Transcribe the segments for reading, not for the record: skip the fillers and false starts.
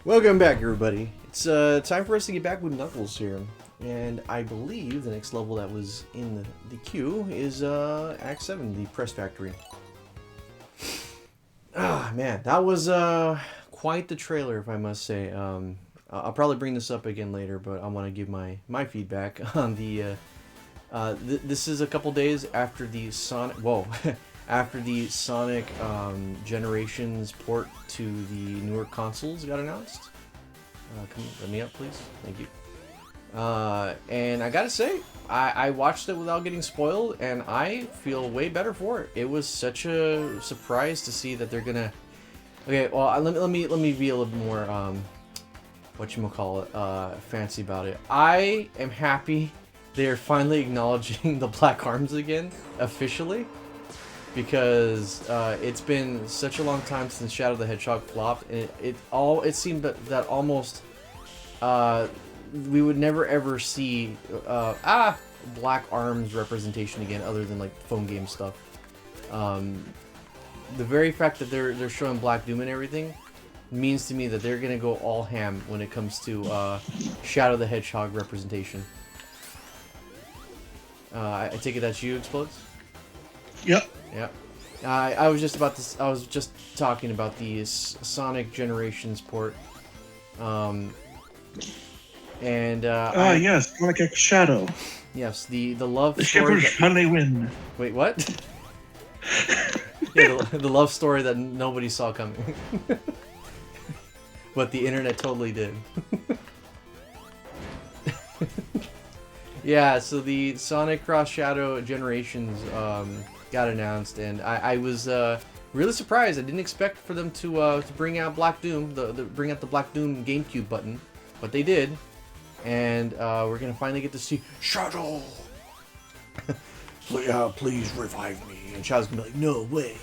Welcome back, everybody. It's time for us to get back with Knuckles here. And I believe the next level that was in the queue is Act 7, the Press Factory. Ah, man, that was quite the trailer, if I must say. I'll probably bring this up again later, but I want to give my feedback on the... this is a couple days after the Sonic... Whoa. After the Sonic Generations port to the newer consoles got announced. Come let me up, please. Thank you. And I gotta say, I watched it without getting spoiled, and I feel way better for it. It was such a surprise to see that they're gonna. Okay, well, let me be a little more whatchamacallit, fancy about it. I am happy they're finally acknowledging the Black Arms again officially. Because it's been such a long time since Shadow the Hedgehog flopped, and it seemed that almost we would never ever see Black Arms representation again, other than like phone game stuff. The very fact that they're showing Black Doom and everything means to me that they're gonna go all ham when it comes to Shadow the Hedgehog representation. I take it that's you, Explodes? Yep. Yeah, I was just about to. I was just talking about the Sonic Generations port, and Yes, Sonic X Shadow. yes, the love The story. shivers finally win. Wait, what? Yeah, the love story that nobody saw coming, but the internet totally did. Yeah, so the Sonic Cross Shadow Generations got announced, and I was really surprised. I didn't expect for them to bring out Black Doom, bring out the Black Doom GameCube button, but they did, and we're gonna finally get to see Shadow. Please revive me. And Shadow's gonna be like, no way,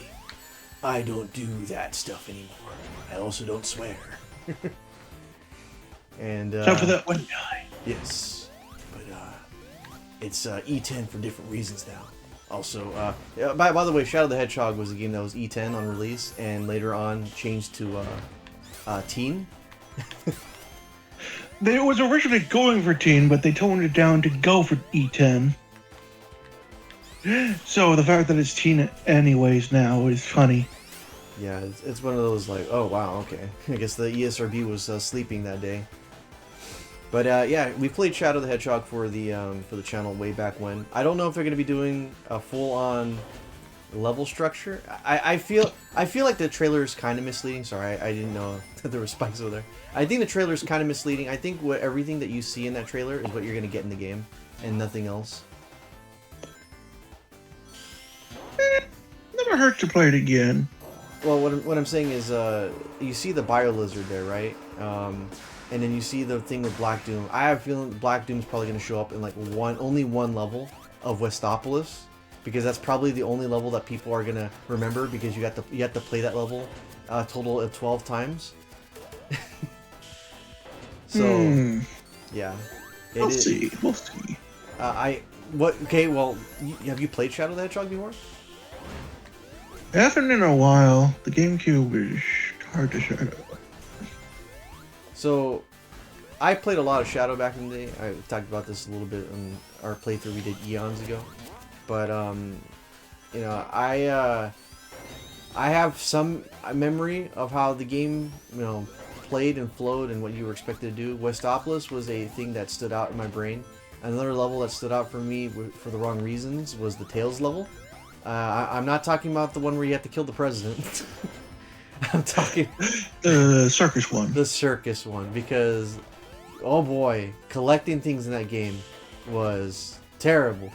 I don't do that stuff anymore. I also don't swear. And Time for that one guy. yes, but it's E10 for different reasons now. Also, yeah, by the way, Shadow the Hedgehog was a game that was E10 on release, and later on changed to Teen. They was originally going for teen, but they toned it down to go for E10. So the fact that it's teen anyways now is funny. Yeah, it's one of those like, oh wow, okay. I guess the ESRB was sleeping that day. But yeah, we played Shadow the Hedgehog for the channel way back when. I don't know if they're going to be doing a full-on level structure. I feel like the trailer is kind of misleading. Sorry, I didn't know that there were spikes over there. I think the trailer is kind of misleading. I think everything that you see in that trailer is what you're going to get in the game, and nothing else. Never hurt to play it again. Well, what I'm saying is, you see the Bio Lizard there, right? And then you see the thing with Black Doom. I have a feeling Black Doom's probably going to show up in like only one level of Westopolis, because that's probably the only level that people are going to remember, because you have to play that level a total of 12 times. So yeah, We'll see. We'll see. Okay, well, have you played Shadow the Hedgehog before? I haven't in a while. The GameCube is hard to shadow. So, I played a lot of Shadow back in the day. I talked about this a little bit in our playthrough we did eons ago. But, you know, I have some memory of how the game, you know, played and flowed and what you were expected to do. Westopolis was a thing that stood out in my brain. Another level that stood out for me for the wrong reasons was the Tails level. I'm not talking about the one where you have to kill the president. I'm talking The circus one. the circus one, because oh boy, collecting things in that game was terrible.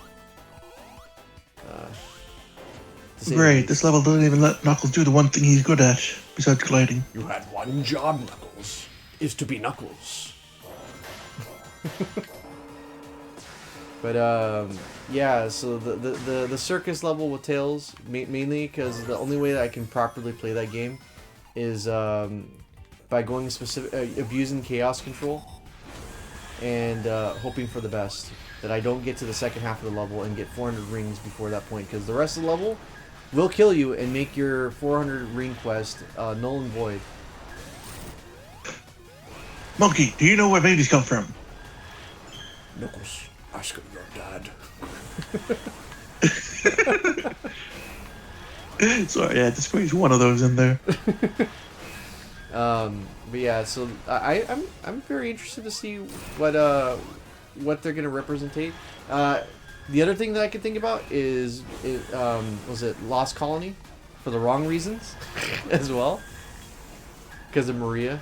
Great. This level doesn't even let Knuckles do the one thing he's good at, besides gliding. You had one job, Knuckles, is to be Knuckles. But yeah, so the circus level with Tails, mainly because the only way that I can properly play that game is by going abusing chaos control and hoping for the best, that I don't get to the second half of the level and get 400 rings before that point, because the rest of the level will kill you and make your 400 ring quest null and void. Monkey, do you know where babies come from? Knuckles, ask your dad. Sorry, I had to squeeze one of those in there. But yeah, so I'm very interested to see what they're gonna representate. The other thing that I could think about is was it Lost Colony, for the wrong reasons, as well, because of Maria,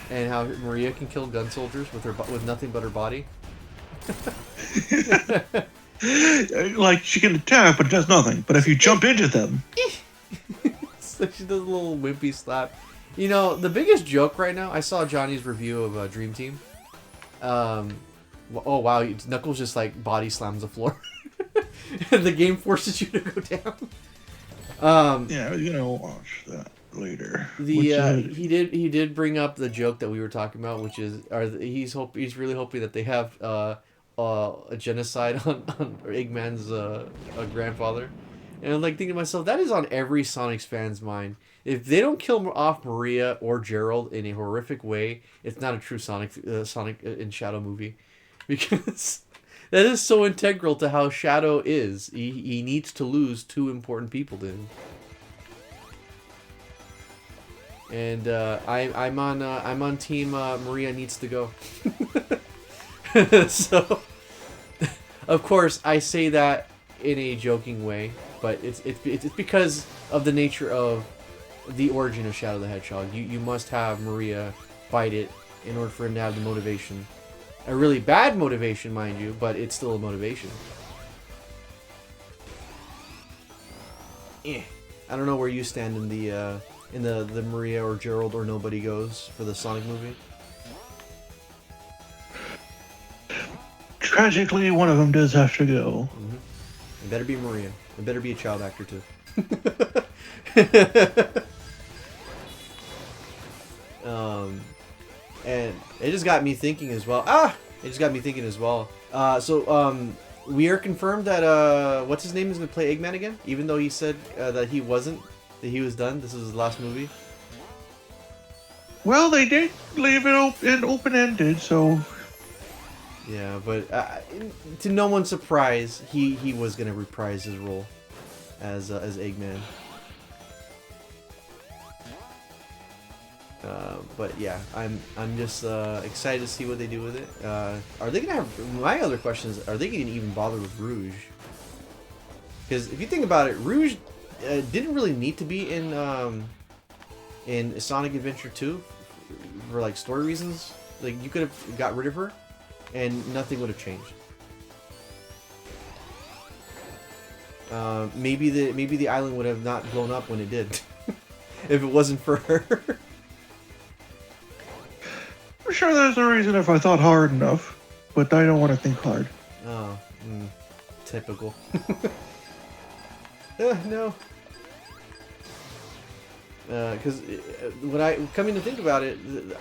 and how Maria can kill gun soldiers with with nothing but her body. Like, she can attack, but does nothing. But if you jump into them... So she does a little wimpy slap. You know, the biggest joke right now, I saw Johnny's review of Dream Team. Oh wow, Knuckles just like body slams the floor. And the game forces you to go down. Yeah, I was gonna watch that later. He did bring up the joke that we were talking about, which is he's really hoping that they have a genocide on Eggman's grandfather. And I'm like thinking to myself, that is on every Sonic's fan's mind. If they don't kill off Maria or Gerald in a horrific way, it's not a true Sonic in Shadow movie, because that is so integral to how Shadow is. He needs to lose two important people to him. And I'm on team Maria needs to go. So, of course, I say that in a joking way, but it's because of the nature of the origin of Shadow the Hedgehog. You must have Maria fight it in order for him to have the motivation. A really bad motivation, mind you, but it's still a motivation. I don't know where you stand in the Maria or Gerald or nobody goes for the Sonic movie. Tragically, one of them does have to go. Mm-hmm. It better be Maria. It better be a child actor too. And it just got me thinking as well. We are confirmed that what's his name is gonna play Eggman again, even though he said that he wasn't, that he was done. This is his last movie. Well, they did leave it open-ended, so... Yeah, but to no one's surprise, he was gonna reprise his role as Eggman. But yeah, I'm just excited to see what they do with it. Are they gonna have? My other question is, are they gonna even bother with Rouge? Because if you think about it, Rouge didn't really need to be in Sonic Adventure 2 for like story reasons. Like you could have got rid of her, and nothing would have changed. Maybe the island would have not blown up when it did, if it wasn't for her. I'm sure there's a reason if I thought hard enough, but I don't want to think hard. Oh, typical. No. Because when coming to think about it,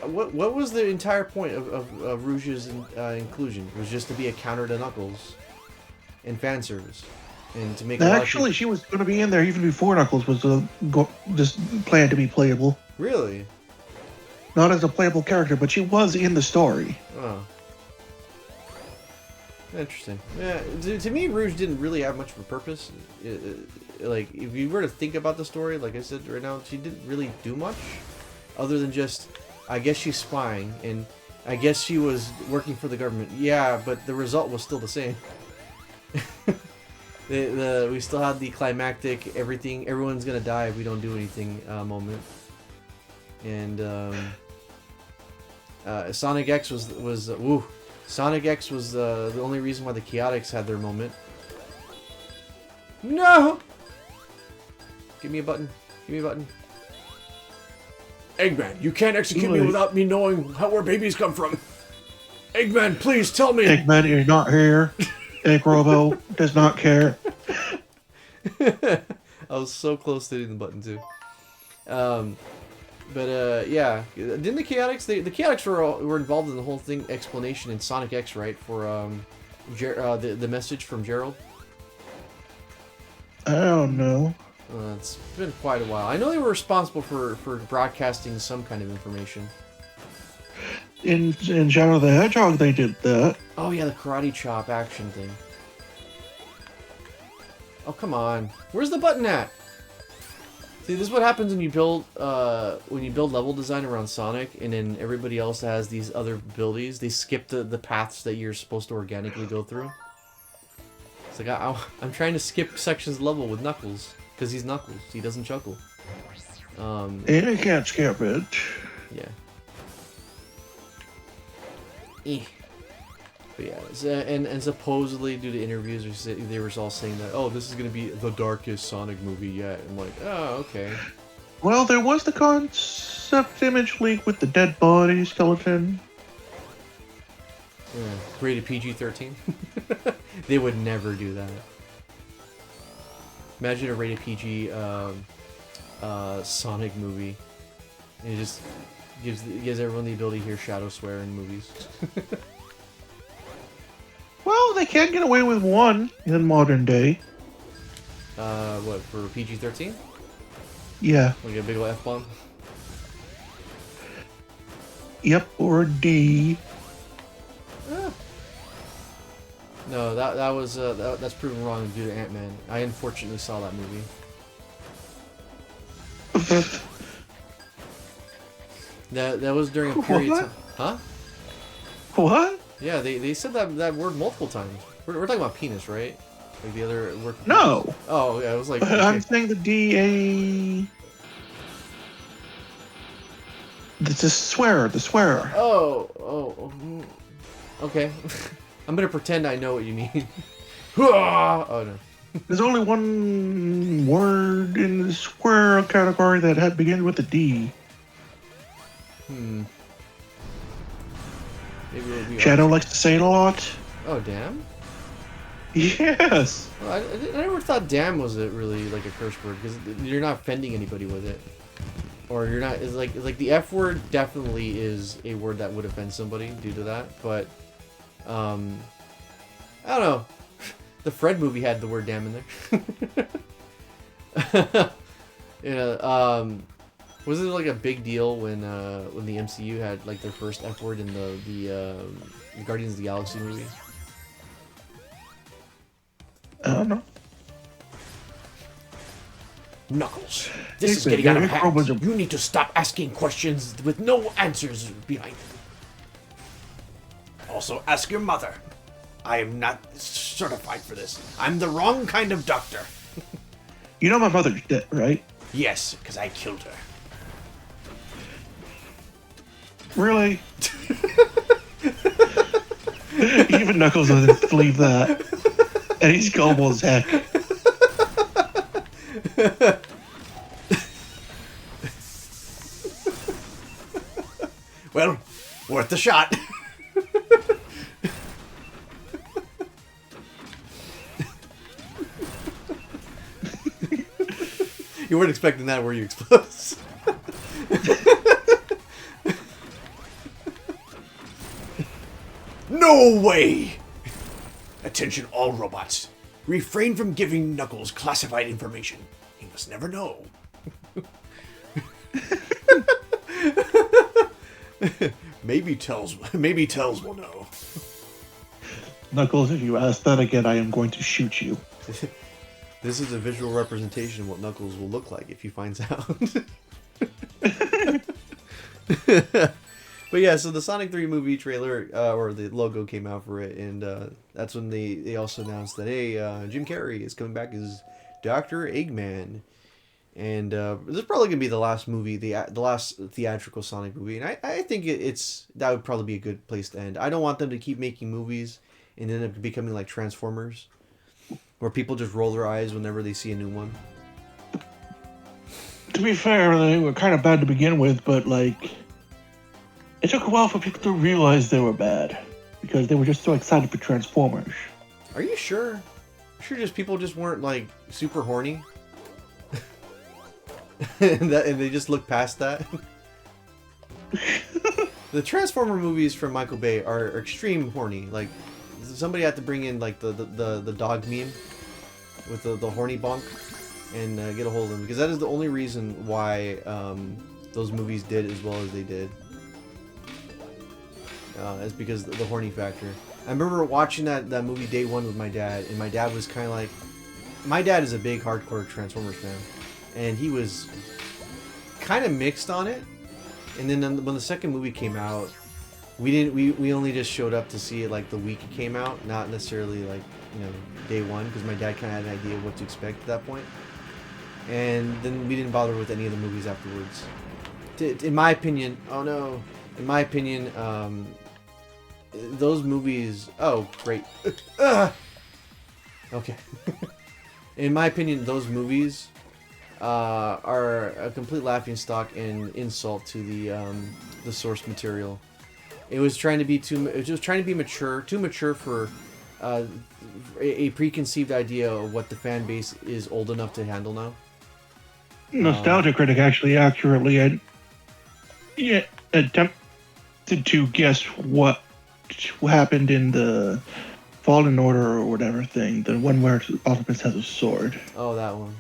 what was the entire point of Rouge's inclusion? It was just to be a counter to Knuckles, and fan service, and to make. Actually, she was going to be in there even before Knuckles was just planned to be playable. Really? Not as a playable character, but she was in the story. Oh. Interesting. Yeah, to me, Rouge didn't really have much of a purpose. Like, if you were to think about the story, like I said right now, she didn't really do much, other than just, I guess she's spying, and I guess she was working for the government. Yeah, but the result was still the same. We still had the climactic, everyone's gonna die if we don't do anything moment. And Sonic X was Sonic X was the only reason why the Chaotix had their moment. No! Give me a button. Give me a button. Eggman, you can't execute me without me knowing where babies come from. Eggman, please tell me. Eggman is not here. Egg Robo does not care. I was so close to hitting the button too. But yeah, didn't the Chaotix? The Chaotix were involved in the whole thing explanation in Sonic X, right? For the message from Gerald. I don't know. It's been quite a while. I know they were responsible for broadcasting some kind of information. in Shadow the Hedgehog they did that. Oh yeah, the karate chop action thing. Oh come on, where's the button at? See, this is what happens when you build level design around Sonic, and then everybody else has these other abilities. They skip the paths that you're supposed to organically go through. It's like I'm trying to skip sections of level with Knuckles because he's Knuckles. He doesn't chuckle. And you can't skip it. Yeah. But yeah, and supposedly due to interviews, they were all saying that, oh, this is gonna be the darkest Sonic movie yet. I'm like, oh, okay. Well, there was the concept image leak with the dead body skeleton. Yeah. Rated PG-13. They would never do that. Imagine a rated PG Sonic movie. And it just gives everyone the ability to hear Shadow swear in movies. Well, they can get away with one in modern day. What, for PG-13? Yeah. Like a big ol' F-bomb? Yep, or D. No, that was that's proven wrong due to Ant-Man. I unfortunately saw that movie. That was during a period of time. Huh? What? Yeah, they said that word multiple times. We're talking about penis, right? Like the other word. No. Oh, yeah, I was like. I'm Okay. saying the D-A... The swearer, the swearer. Oh. Okay. I'm gonna pretend I know what you mean. Oh no. There's only one word in the swear category that begins with a D. Maybe it'll be Shadow likes to say it a lot. Oh damn. Yes. Well, I never thought "damn" was it really like a curse word because you're not offending anybody with it, or you're not. It's like the F word definitely is a word that would offend somebody due to that, but I don't know. The Fred movie had the word "damn" in there. Was it like a big deal when the MCU had like their first F word in the Guardians of the Galaxy movie? I don't know. Knuckles, this is getting out of hand. You need to stop asking questions with no answers behind them. Also, ask your mother. I am not certified for this. I'm the wrong kind of doctor. You know my mother's dead, right? Yes, because I killed her. Really? Even Knuckles doesn't believe that. And he's gullible as heck. Well, worth the shot. You weren't expecting that, were you, Explosives? No way! Attention all robots. Refrain from giving Knuckles classified information. He must never know. Maybe Tails will know. Knuckles, if you ask that again, I am going to shoot you. This is a visual representation of what Knuckles will look like if he finds out. But yeah, so the Sonic 3 movie trailer, or the logo came out for it, and that's when they also announced that, hey, Jim Carrey is coming back as Dr. Eggman. And this is probably going to be the last movie, the last theatrical Sonic movie, and I think that would probably be a good place to end. I don't want them to keep making movies and end up becoming like Transformers, where people just roll their eyes whenever they see a new one. To be fair, they were kind of bad to begin with, but like, it took a while for people to realize they were bad because they were just so excited for Transformers. Are you sure? Sure, just people just weren't like super horny, and they just looked past that. The Transformer movies from Michael Bay are extreme horny. Like, somebody had to bring in like the dog meme with the horny bonk and get a hold of them, because that is the only reason why those movies did as well as they did. Is because of the horny factor. I remember watching that movie day one with my dad, and my dad was kind of like, my dad is a big hardcore Transformers fan, and he was kind of mixed on it. And then when the second movie came out, we only just showed up to see it like the week it came out, not necessarily like, you know, day one, because my dad kind of had an idea of what to expect at that point. And then we didn't bother with any of the movies afterwards. In my opinion, in my opinion, those movies. Oh, great. Okay. In my opinion, those movies are a complete laughingstock and insult to the source material. It was trying to be too mature for a preconceived idea of what the fan base is old enough to handle now. Nostalgia Critic actually accurately attempted to guess what happened in the Fallen Order or whatever thing, the one where Optimus has a sword. Oh, that one.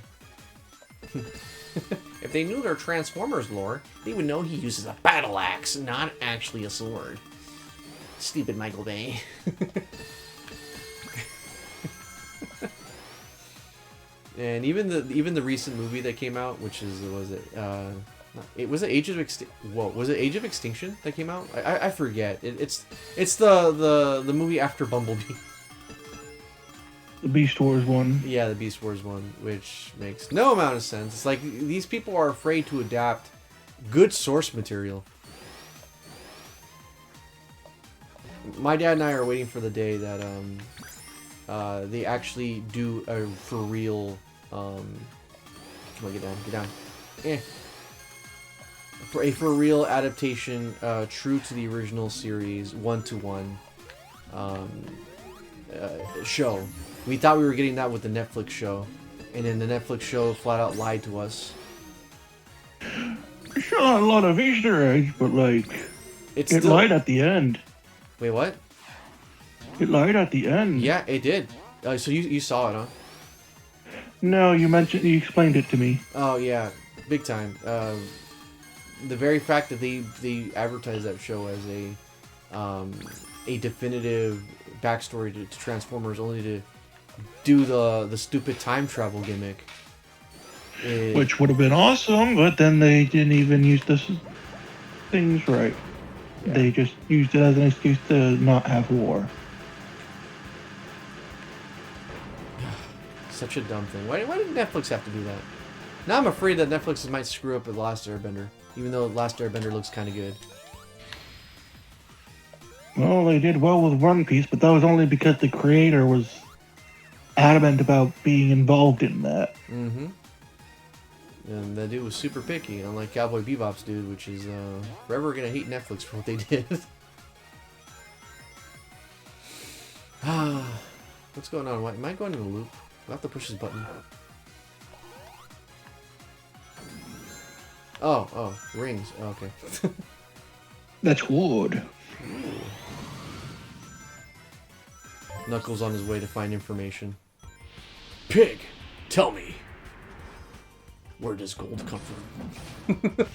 If they knew their Transformers lore, they would know he uses a battle axe, not actually a sword. Stupid Michael Bay. And even the recent movie that came out, which was it Age of Extinction that came out? I forget. It's the movie after Bumblebee. The Beast Wars one. Yeah, the Beast Wars one, which makes no amount of sense. It's like these people are afraid to adapt good source material. My dad and I are waiting for the day that they actually do a for real. Come on, get down. For real adaptation, true to the original series, 1-to-1 show. We thought we were getting that with the Netflix show, and then the Netflix show flat out lied to us. It shot a lot of Easter eggs, but like, it lied at the end. Wait, what? It lied at the end. Yeah, it did. So you saw it, huh? No, you explained it to me. Oh yeah, big time. The very fact that they advertised that show as a definitive backstory to Transformers, only to do the stupid time travel gimmick. Which would have been awesome, but then they didn't even use things right. Yeah. They just used it as an excuse to not have war. Such a dumb thing. Why did Netflix have to do that? Now I'm afraid that Netflix might screw up with Last Airbender, even though Last Airbender looks kind of good. Well, they did well with One Piece, but that was only because the creator was adamant about being involved in that. Mm-hmm. And that dude was super picky, unlike Cowboy Bebop's dude, which is forever gonna hate Netflix for what they did. What's going on? Am I going in a loop? I have to push this button. Oh, rings. Oh, okay. That's wood. Knuckles on his way to find information. Pig, tell me, where does gold come from?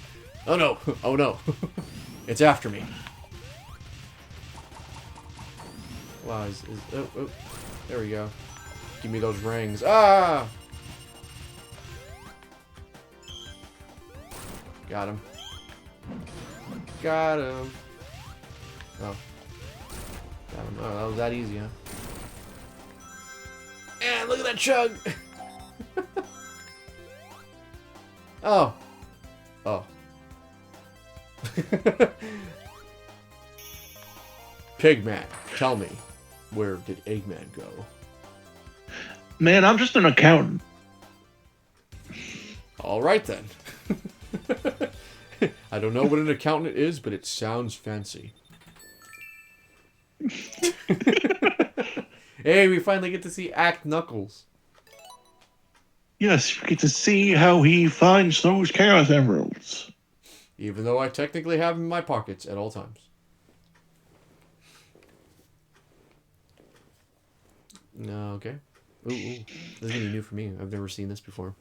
Oh no, it's after me. Wow, oh, there we go. Give me those rings. Ah! Got him. Got him. Oh. Got him. Oh, that was that easy, huh? And look at that chug! Oh. Oh. Pigman, tell me, where did Eggman go? Man, I'm just an accountant. All right then. I don't know what an accountant is, but it sounds fancy. Hey, we finally get to see Act Knuckles. Yes, we get to see how he finds those Chaos Emeralds. Even though I technically have them in my pockets at all times. No, okay. Ooh, this is gonna be new for me. I've never seen this before.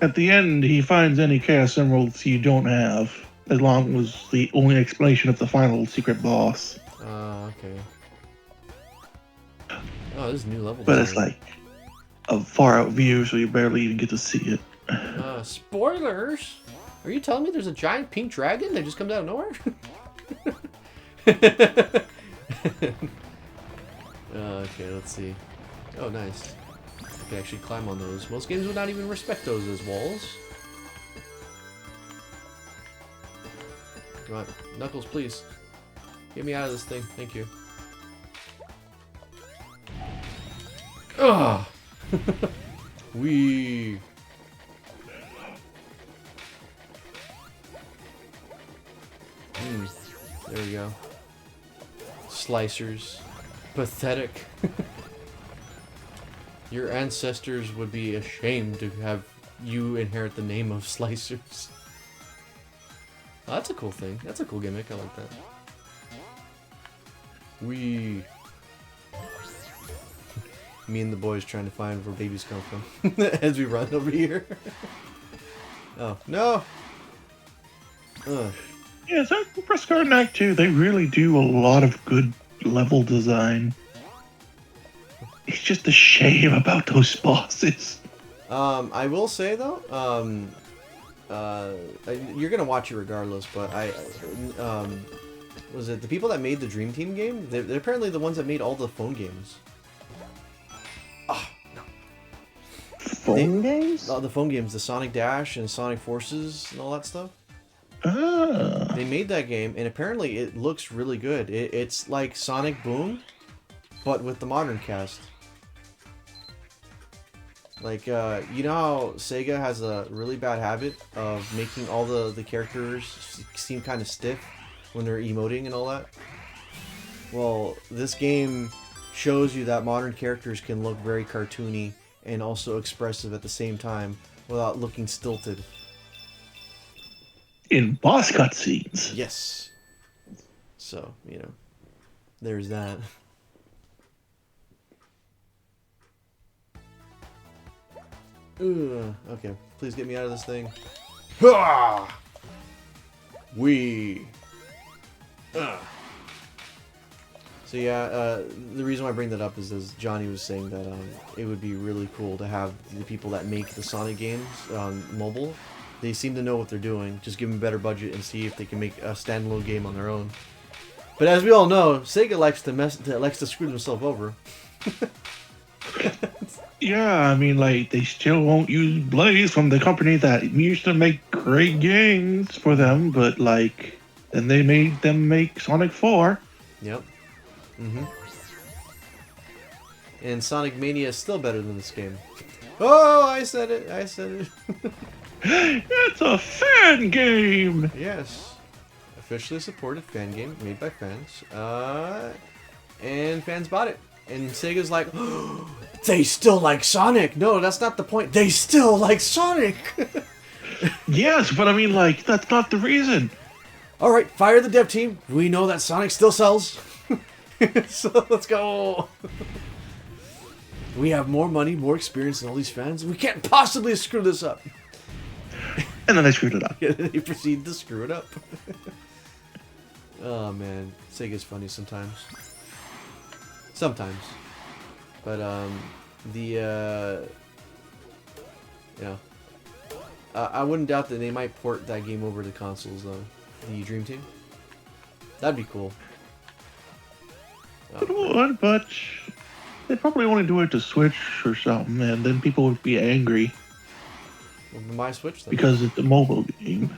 At the end, he finds any Chaos Emeralds you don't have. as long as the only explanation of the final secret boss. Okay. Oh, this is new level But design. it's like a far out view, so you barely even get to see it. Spoilers? Are you telling me there's a giant pink dragon that just comes out of nowhere? Okay, let's see. Oh, nice. I can actually climb on those. Most games would not even respect those as walls. Come on, Knuckles, please. Get me out of this thing. Thank you. Ugh! Wee! There we go. Slicers. Pathetic. Your ancestors would be ashamed to have you inherit the name of Slicers. Oh, that's a cool thing. That's a cool gimmick. I like that. Wee. Me and the boys trying to find where babies come from as we run over here. Oh, no! Ugh. Yeah, so Press Garden Act 2, they really do a lot of good level design. It's just a shame about those bosses. I will say though, you're gonna watch it regardless, but was it the people that made the Dream Team game? They're apparently the ones that made all the phone games. Oh, no. Phone games? The phone games, the Sonic Dash and Sonic Forces and all that stuff. Ah. They made that game, and apparently it looks really good. It's like Sonic Boom, but with the modern cast. Like, you know how Sega has a really bad habit of making all the characters seem kind of stiff when they're emoting and all that? Well, this game shows you that modern characters can look very cartoony and also expressive at the same time without looking stilted. In boss cutscenes. Yes. So, you know, there's that. Ugh, okay, please get me out of this thing. Ha! Wee. Ugh. So yeah, the reason why I bring that up is as Johnny was saying that it would be really cool to have the people that make the Sonic games on mobile. They seem to know what they're doing. Just give them a better budget and see if they can make a standalone game on their own. But as we all know, Sega likes to screw themselves over. Yeah, I mean, like, they still won't use Blaze from the company that used to make great games for them, but, like, then they made them make Sonic 4. Yep. And Sonic Mania is still better than this game. Oh, I said it. I said it. It's a fan game! Yes. Officially supported fan game made by fans. And fans bought it. And Sega's like, oh, they still like Sonic. No, that's not the point. They still like Sonic. Yes, but I mean, like, that's not the reason. All right, fire the dev team. We know that Sonic still sells. So let's go. We have more money, more experience than all these fans. We can't possibly screw this up. And then they screwed it up. They proceed to screw it up. Oh man, Sega's funny sometimes. Sometimes, but I wouldn't doubt that they might port that game over to consoles though. The Dream Team. That'd be cool. It would, but they'd probably only do it to Switch or something, and then people would be angry. Well, my Switch then. Because it's a mobile game.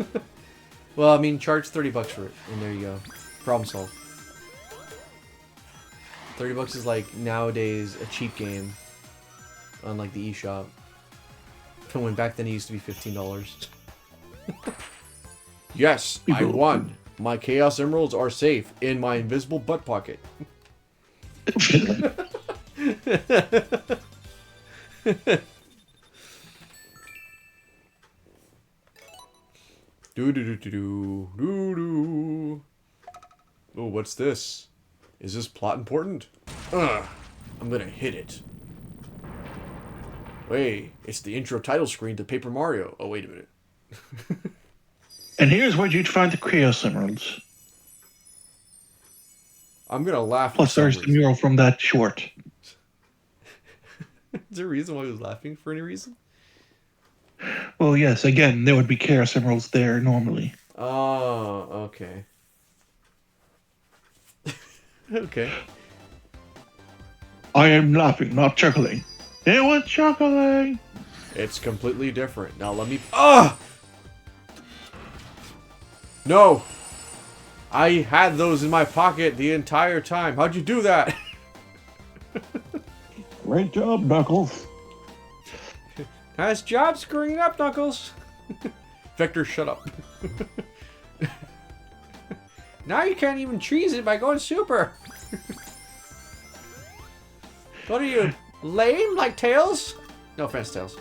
Well, I mean, charge $30 for it, and there you go. Problem solved. $30 is like nowadays a cheap game, unlike the eShop. When back then it used to be $15. Yes, I won. My Chaos Emeralds are safe in my invisible butt pocket. Do do do do do do do. Oh, what's this? Is this plot important? I'm gonna hit it. Wait, it's the intro title screen to Paper Mario. Oh, wait a minute. And here's where you'd find the Chaos Emeralds. I'm gonna laugh. Plus, for there's some the reason. mural from that short. Is there a reason why he was laughing for any reason? Well, yes, again, there would be Chaos Emeralds there normally. Oh, okay. Okay. I am laughing, not chuckling. It was chuckling! It's completely different. Now let me. Ah! No! I had those in my pocket the entire time. How'd you do that? Great job, Knuckles. Nice job screwing it up, Knuckles. Vector, shut up. Now you can't even cheese it by going super. What are you, lame like Tails? No offense, Tails.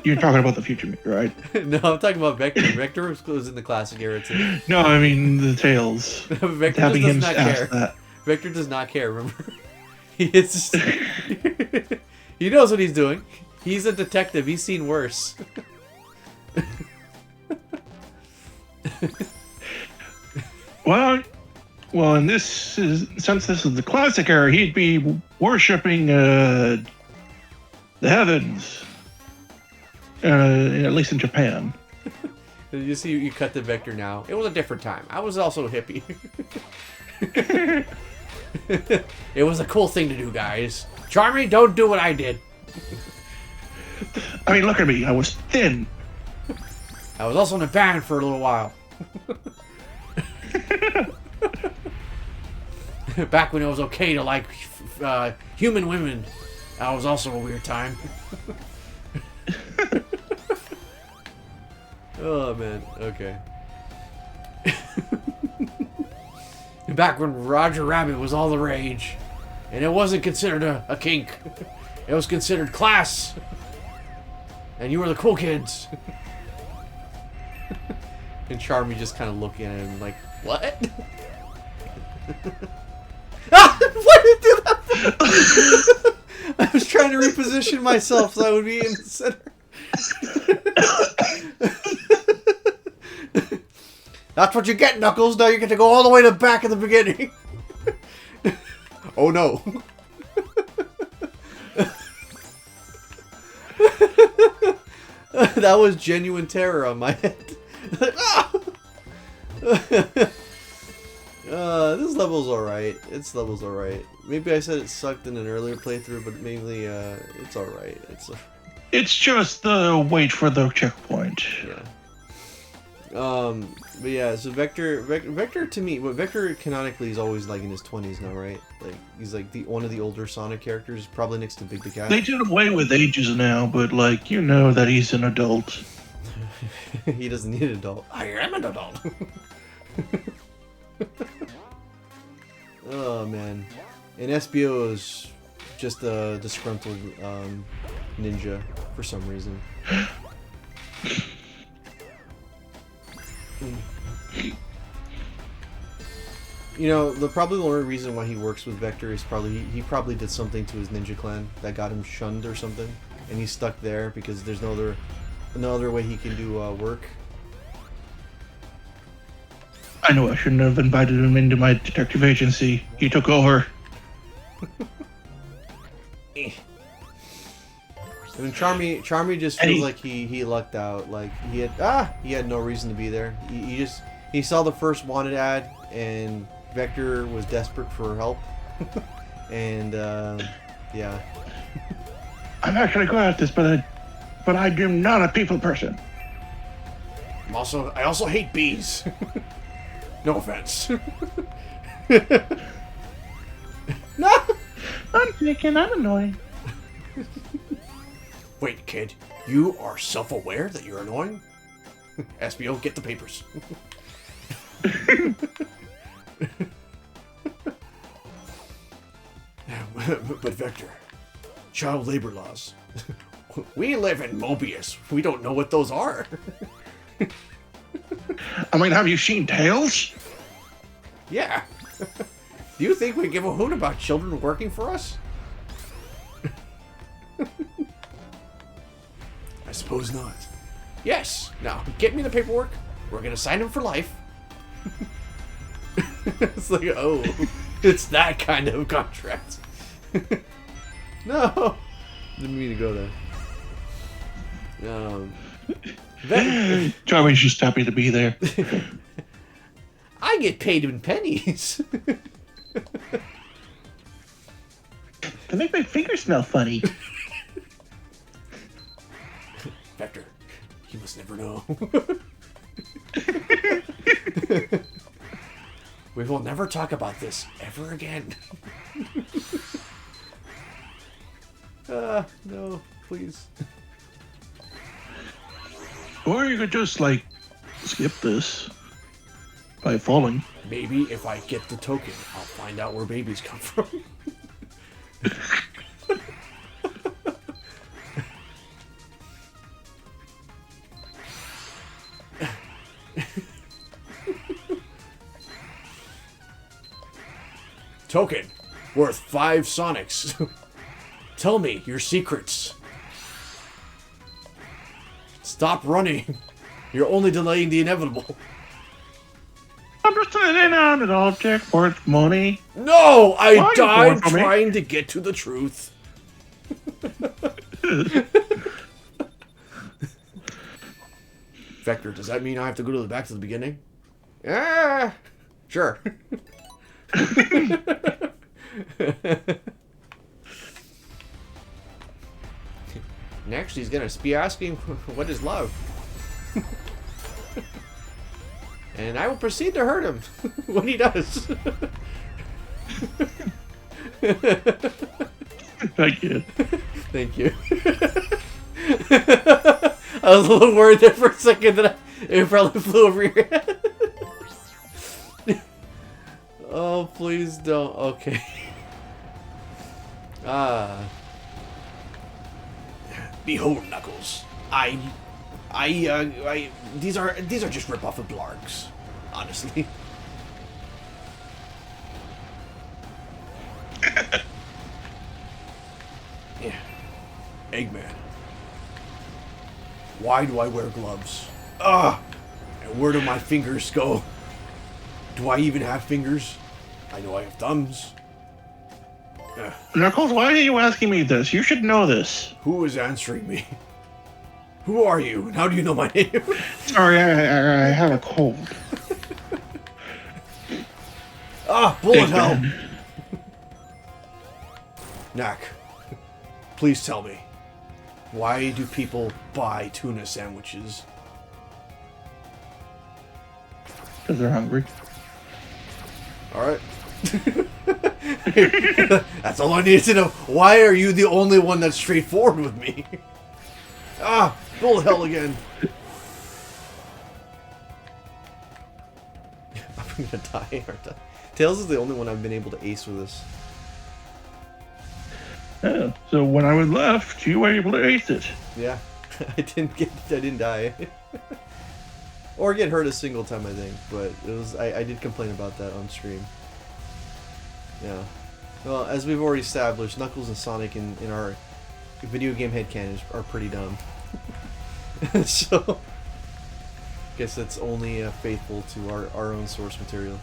You're talking about the future me, right? No, I'm talking about Vector. Vector was in the classic era too. No, I mean the Tails. Vector Having just him does not ask care. that. Vector does not care, remember? It's he knows what he's doing. He's a detective. He's seen worse. Well, and since this is the classic era, he'd be worshipping the heavens, at least in Japan. You see, you cut the Vector now. It was a different time. I was also a hippie. It was a cool thing to do, guys. Charmy, don't do what I did. I mean, look at me. I was thin. I was also in a band for a little while. Back when it was okay to like human women. That was also a weird time. Oh man, okay. Back when Roger Rabbit was all the rage, and it wasn't considered a kink. It was considered class. And you were the cool kids. And Charmy just kind of looking at him like, what? Ah! Why did you do that? I was trying to reposition myself so I would be in the center. That's what you get, Knuckles. Now you get to go all the way to the back in the beginning. Oh no. That was genuine terror on my head. This level's alright. This level's alright. Maybe I said it sucked in an earlier playthrough, but mainly, it's alright. It's just the wait for the checkpoint. Yeah. But yeah, so Vector to me, but Vector canonically is always like in his 20s now, right? Like he's like one of the older Sonic characters, probably next to Big the Cat. They did away with ages now, but like you know that he's an adult. He doesn't need an adult. I am an adult. Oh man, and SBO is just a disgruntled ninja for some reason. You know, probably the only reason why he works with Vector is probably he probably did something to his ninja clan that got him shunned or something, and he's stuck there because there's no other way he can do work. I know I shouldn't have invited him into my detective agency. He took over. I mean, Charmy just feels like he lucked out. Like he had no reason to be there. He saw the first wanted ad, and Vector was desperate for help, and yeah. I'm actually good at this, but I am not a people person. I also hate bees. No offense. No. I'm thinking I'm annoying. Wait, kid. You are self-aware that you're annoying? SBO, get the papers. But Vector, child labor laws. We live in Mobius. We don't know what those are. I mean, have you seen Tails? Yeah. Do you think we give a hoot about children working for us? I suppose not. Yes. Now, get me the paperwork. We're gonna sign him for life. It's like, oh, it's that kind of contract. No. Didn't mean to go there. Jarvis just happy to be there. I get paid in pennies. They make my fingers smell funny. Vector, he must never know. We will never talk about this ever again. No, please. Or you could just, like, skip this by falling. Maybe if I get the token, I'll find out where babies come from. Token, worth 5 Sonics. Tell me your secrets. Stop running. You're only delaying the inevitable. I'm just sitting on an object worth money. No! I Why are you died going for me? trying to get to the truth. Vector, does that mean I have to go to the back to the beginning? Yeah, sure. Next, he's gonna be asking, what is love? And I will proceed to hurt him when he does. Thank you. Thank you. I was a little worried there for a second that it probably flew over your head. Oh, please don't. Okay. Behold, Knuckles. These are just rip-off of Blargs, honestly. Yeah. Eggman. Why do I wear gloves? Ugh! And where do my fingers go? Do I even have fingers? I know I have thumbs. Ugh. Knuckles, why are you asking me this? You should know this. Who is answering me? Who are you? And how do you know my name? Sorry, I have a cold. Bullet hell! Eggman. Knack, please tell me. Why do people buy tuna sandwiches? Because they're hungry. Alright. That's all I needed to know. Why are you the only one that's straightforward with me? Bullet hell again. I'm gonna die, aren't I? Tails is the only one I've been able to ace with this. Yeah, so when I was left, you were able to ace it. Yeah. I didn't die. Or get hurt a single time, I think, but it was I did complain about that on stream. Yeah. Well, as we've already established, Knuckles and Sonic in our video game headcanon are pretty dumb. So, guess that's only faithful to our own source material.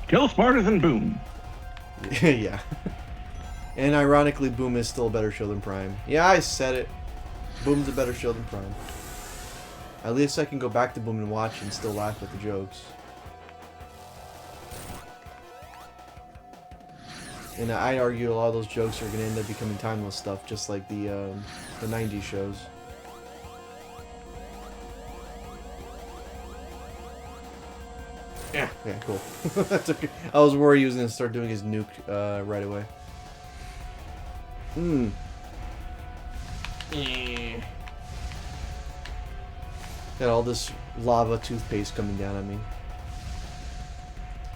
Kill smarter than Boom. Yeah. And ironically, Boom is still a better show than Prime. Yeah, I said it. Boom's a better show than Prime. At least I can go back to Boom and watch and still laugh at the jokes. And I'd argue a lot of those jokes are going to end up becoming timeless stuff, just like the 90s shows. Yeah, cool. I was worried he was going to start doing his nuke right away. Got all this lava toothpaste coming down on me.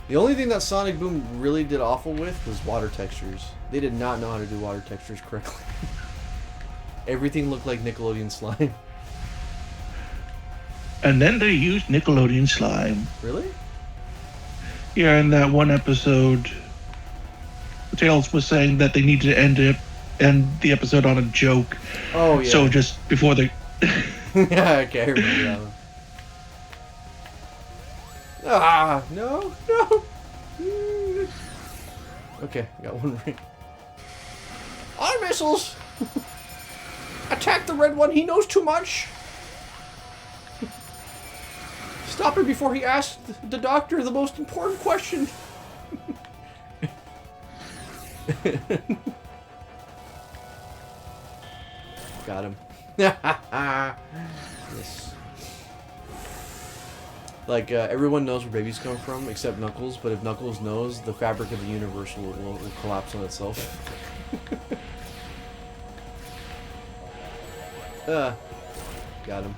The only thing that Sonic Boom really did awful with was water textures. They did not know how to do water textures correctly. Everything looked like Nickelodeon slime. And then they used Nickelodeon slime. Really? Yeah, in that one episode, Tails was saying that they need to end the episode on a joke. Oh yeah. So just before they. Yeah, okay, I remember that one. Ah, no. Okay, got one ring. On missiles! Attack the red one, he knows too much! Stop him before he asks the doctor the most important question! Got him. Yes. Like, everyone knows where babies come from, except Knuckles, but if Knuckles knows, the fabric of the universe will collapse on itself. Got him.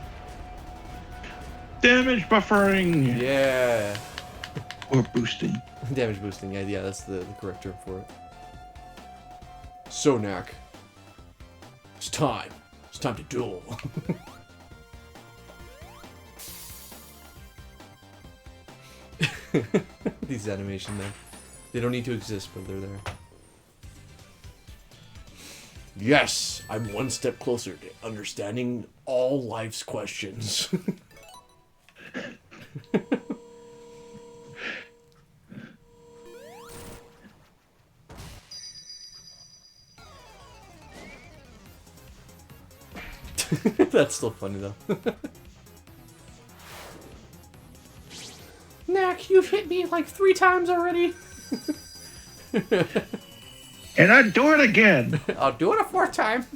Damage buffering! Yeah! Or boosting. Damage boosting, yeah, that's the correct term for it. So, Knack. It's time. It's time to duel. These animation men. They don't need to exist, but they're there. Yes, I'm one step closer to understanding all life's questions. That's still funny though. Knack, you've hit me like 3 times already. And I'd do it again! I'll do it a 4th time.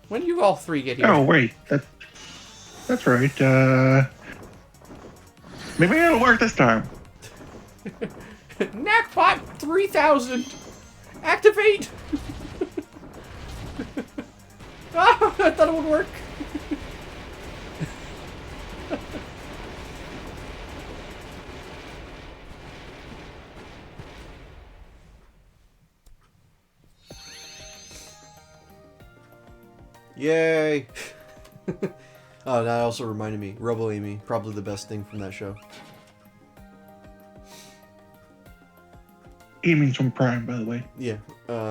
When do you all 3 get here? Oh, wait. That's right. Maybe it'll work this time. Knackbot 3000! Activate! Oh, I thought it would work. Yay! Oh, that also reminded me. Robo Amy, probably the best thing from that show. Amy's from Prime, by the way. Yeah,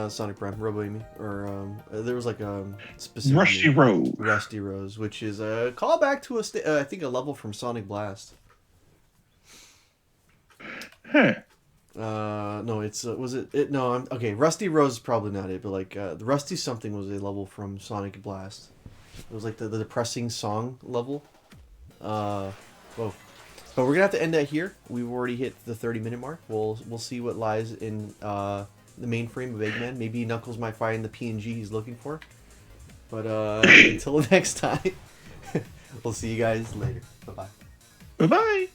Sonic Prime, Robo Amy, or there was like a specific Rusty name. Rose. Rusty Rose, which is a callback to I think a level from Sonic Blast. Huh. No, it's was it? No, okay. Rusty Rose is probably not it, but like the Rusty something was a level from Sonic Blast. It was like the depressing song level. Whoa. But we're gonna have to end that here. We've already hit the 30-minute mark. We'll see what lies in the mainframe of Eggman. Maybe Knuckles might find the PNG he's looking for. But until next time, we'll see you guys later. Bye bye. Bye-bye.